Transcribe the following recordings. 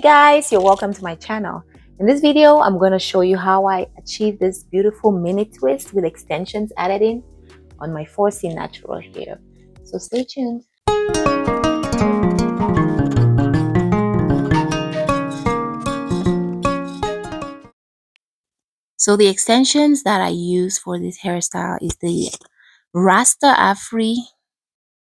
guys, you're welcome to my channel. In this video, I'm going to show you how I achieve this beautiful mini twist with extensions added in on my 4C natural hair. So stay tuned. So the extensions that I use for this hairstyle is the Rasta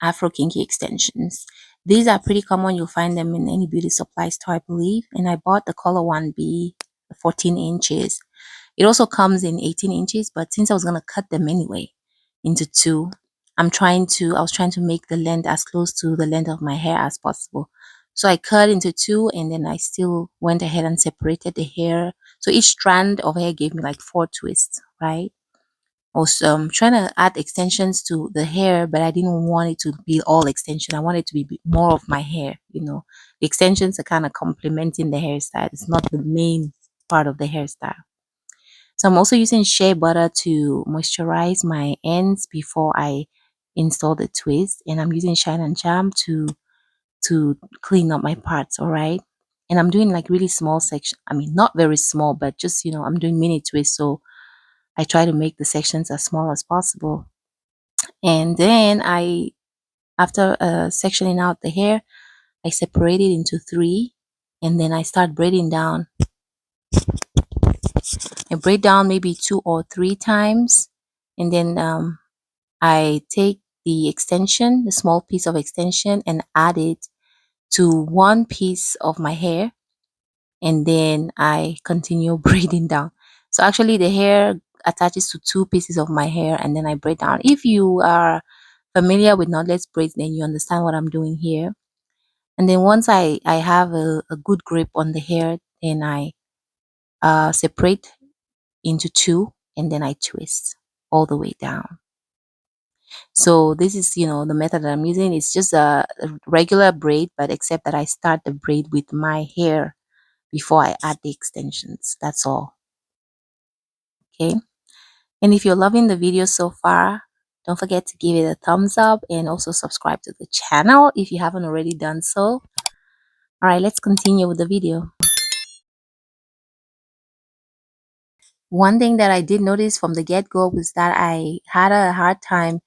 Afro Kinky extensions. These are pretty common. You'll find them in any beauty supply store, I believe. And I bought the color 1B, 14 inches. It also comes in 18 inches, but since I was going to cut them anyway into two, I was trying to make the length as close to the length of my hair as possible. So I cut into two, and then I still went ahead and separated the hair. So each strand of hair gave me like 4 twists, right? Also, I'm trying to add extensions to the hair, but I didn't want it to be all extension. I wanted it to be more of my hair, The extensions are kind of complementing the hairstyle. It's not the main part of the hairstyle. So I'm also using shea butter to moisturize my ends before I install the twist. And I'm using Shine and Charm to clean up my parts, all right? And I'm doing like really small section. I mean, not very small, but just, I'm doing mini twists. So I try to make the sections as small as possible. And then after sectioning out the hair, I separate it into 3. And then I start braiding down. I braid down maybe 2 or 3 times, and then I take the extension, the small piece of extension, and add it to one piece of my hair, and then I continue braiding down. So actually the hair attaches to 2 pieces of my hair, and then I braid down. If you are familiar with knotless braids, then you understand what I'm doing here. And then once I have a good grip on the hair, then I separate into 2, and then I twist all the way down. So this is, the method that I'm using. It's just a regular braid, but except that I start the braid with my hair before I add the extensions. That's all. Okay. And if you're loving the video so far, don't forget to give it a thumbs up and also subscribe to the channel if you haven't already done so. All right, let's continue with the video. One thing that I did notice from the get-go was that I had a hard time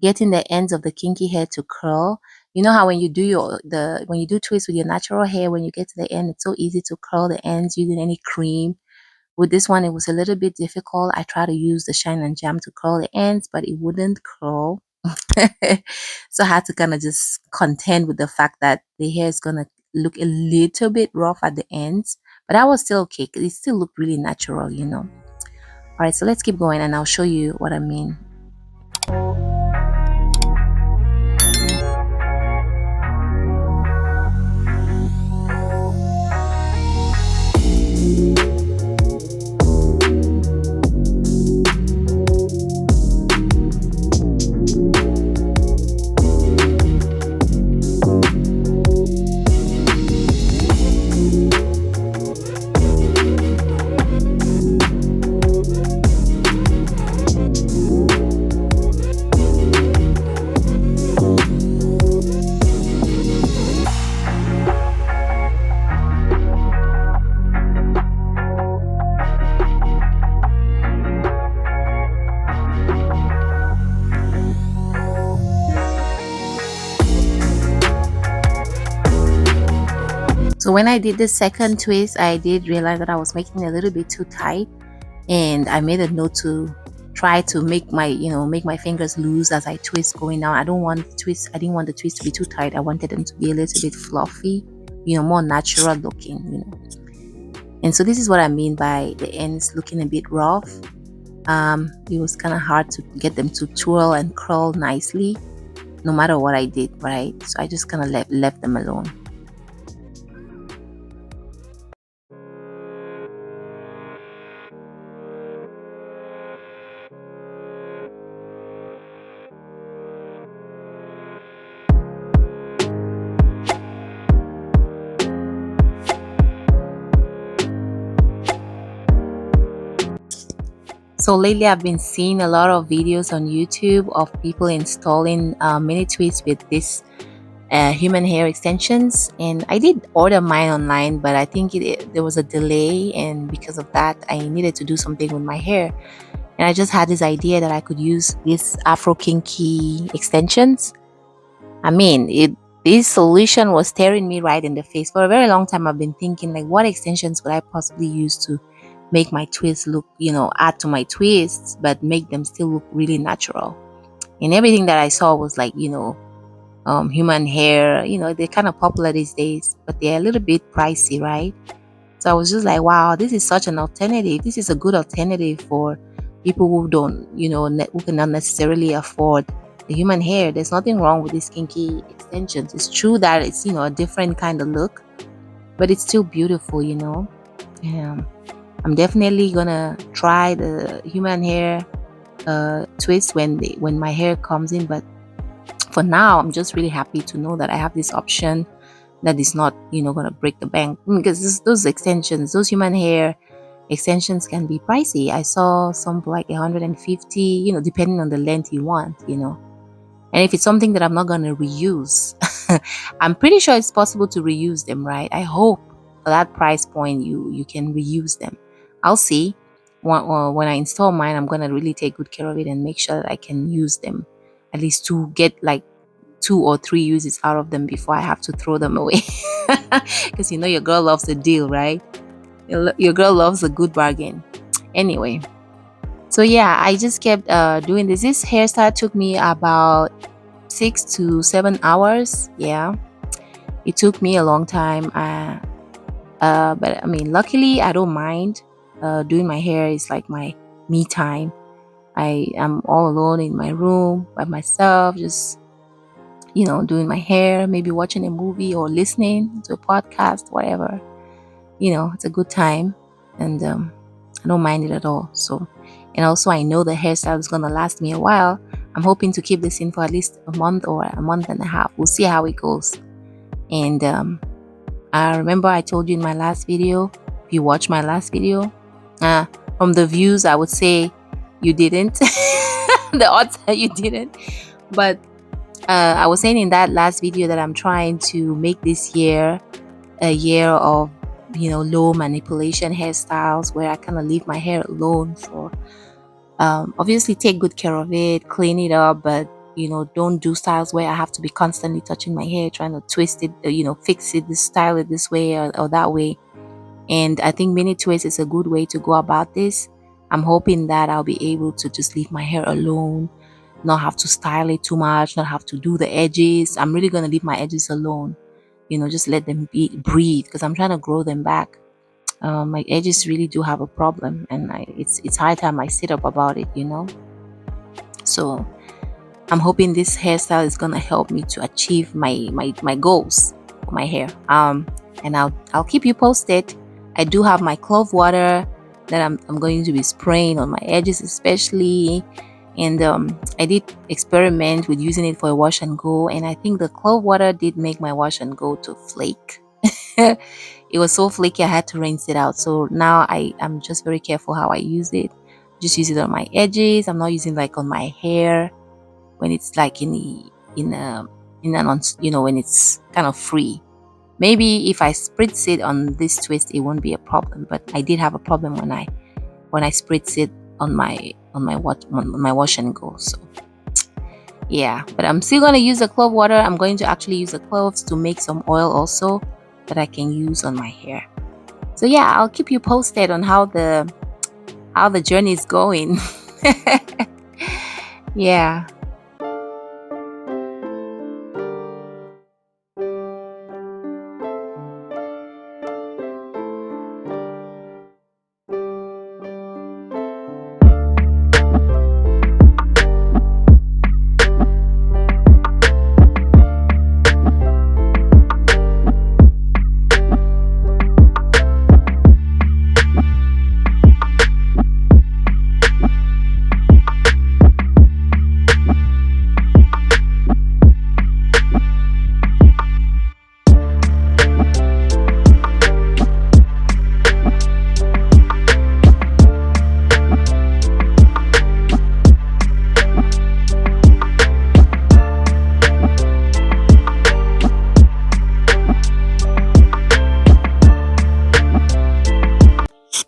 getting the ends of the kinky hair to curl. You know how when you do when you do twists with your natural hair, when you get to the end, it's so easy to curl the ends using any cream. With this one, it was a little bit difficult. I tried to use the Shine and Jam to curl the ends, but it wouldn't curl. So I had to kind of just contend with the fact that the hair is going to look a little bit rough at the ends, but that was still okay because it still looked really natural, All right, so let's keep going and I'll show you what I mean. So when I did the second twist, I did realize that I was making it a little bit too tight, and I made a note to try to make my fingers loose as I twist going down. I didn't want the twist to be too tight. I wanted them to be a little bit fluffy, more natural looking, And so this is what I mean by the ends looking a bit rough. It was kind of hard to get them to twirl and curl nicely, no matter what I did, right? So I just kind of left them alone. So lately I've been seeing a lot of videos on YouTube of people installing mini twists with this human hair extensions, and I did order mine online, but I think there was a delay, and because of that I needed to do something with my hair, and I just had this idea that I could use these Afro Kinky extensions. I mean, this solution was staring me right in the face. For a very long time I've been thinking, like, what extensions could I possibly use to make my twists look, add to my twists, but make them still look really natural. And everything that I saw was like, human hair. They're kind of popular these days, but they're a little bit pricey, right? So I was just like, wow, this is such an alternative. This is a good alternative for people who don't, who cannot necessarily afford the human hair. There's nothing wrong with these kinky extensions. It's true that it's, a different kind of look, but it's still beautiful. Um, I'm definitely gonna try the human hair twist when my hair comes in, but for now I'm just really happy to know that I have this option that is not gonna break the bank, because those extensions, those human hair extensions, can be pricey. I saw some for like 150, depending on the length you want. And if it's something that I'm not gonna reuse, I'm pretty sure it's possible to reuse them, right? I hope for that price point you can reuse them. I'll see. When I install mine, I'm gonna really take good care of it and make sure that I can use them, at least to get like 2 or 3 uses out of them before I have to throw them away. Because your girl loves a deal, right? Your girl loves a good bargain. Anyway, so yeah, I just kept doing this. This hairstyle took me about 6 to 7 hours. Yeah, it took me a long time. But I mean, luckily, I don't mind. Doing my hair is like my me time. I am all alone in my room by myself, just doing my hair, maybe watching a movie or listening to a podcast, whatever. It's a good time, and I don't mind it at all. So, and also I know the hairstyle is gonna last me a while. I'm hoping to keep this in for at least a month or a month and a half. We'll see how it goes. And I remember I told you in my last video, if you watch my last video, from the views, I would say you didn't. The odds are you didn't. But I was saying in that last video that I'm trying to make this year a year of low manipulation hairstyles, where I kind of leave my hair alone for obviously take good care of it, clean it up, but don't do styles where I have to be constantly touching my hair, trying to twist it, fix it, this style it this way or that way. And I think mini twist is a good way to go about this. I'm hoping that I'll be able to just leave my hair alone, not have to style it too much, not have to do the edges. I'm really gonna leave my edges alone, just let them breathe, because I'm trying to grow them back. My edges really do have a problem, and it's high time I sit up about it. So I'm hoping this hairstyle is gonna help me to achieve my goals for my hair. And I'll keep you posted. I do have my clove water that I'm going to be spraying on my edges especially. And I did experiment with using it for a wash and go, and I think the clove water did make my wash and go to flake. It was so flaky I had to rinse it out. So now I'm just very careful how I use it. Just use it on my edges. I'm not using like on my hair when it's like when it's kind of free. Maybe if I spritz it on this twist, it won't be a problem. But I did have a problem when I spritz it on my wash and go. So yeah, but I'm still gonna use the clove water. I'm going to actually use the cloves to make some oil also that I can use on my hair. So yeah, I'll keep you posted on how the journey is going. Yeah.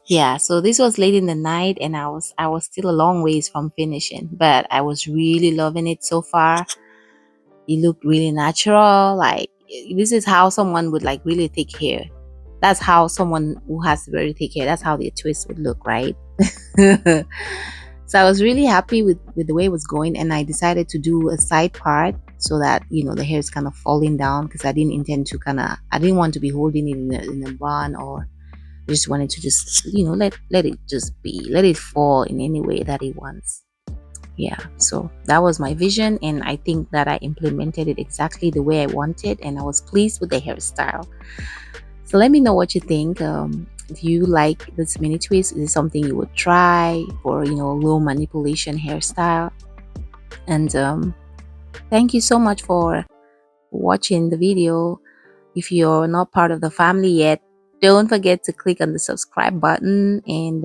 Yeah, so this was late in the night and I was still a long ways from finishing, but I was really loving it so far. It looked really natural. Like this is how someone would like really take care. That's how someone who has very thick hair, that's how their twist would look, right? So I was really happy with the way it was going, and I decided to do a side part so that the hair is kind of falling down, because I didn't intend to I didn't want to be holding it in a bun, or I just wanted to just let it just be, let it fall in any way that it wants. Yeah, so that was my vision, and I think that I implemented it exactly the way I wanted, and I was pleased with the hairstyle. So let me know what you think. Do you like this mini twist? Is it something you would try for low manipulation hairstyle? And thank you so much for watching the video. If you're not part of the family yet, don't forget to click on the subscribe button and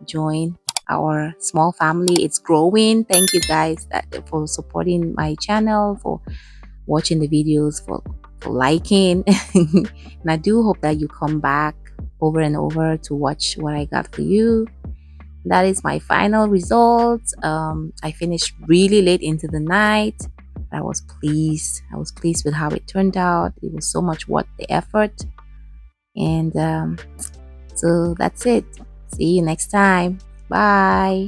join our small family. It's growing. Thank you guys for supporting my channel, for watching the videos, for liking. And I do hope that you come back over and over to watch what I got for you. That is my final result. I finished really late into the night. I was pleased. I was pleased with how it turned out. It was so much worth the effort. And so that's it. See you next time. Bye.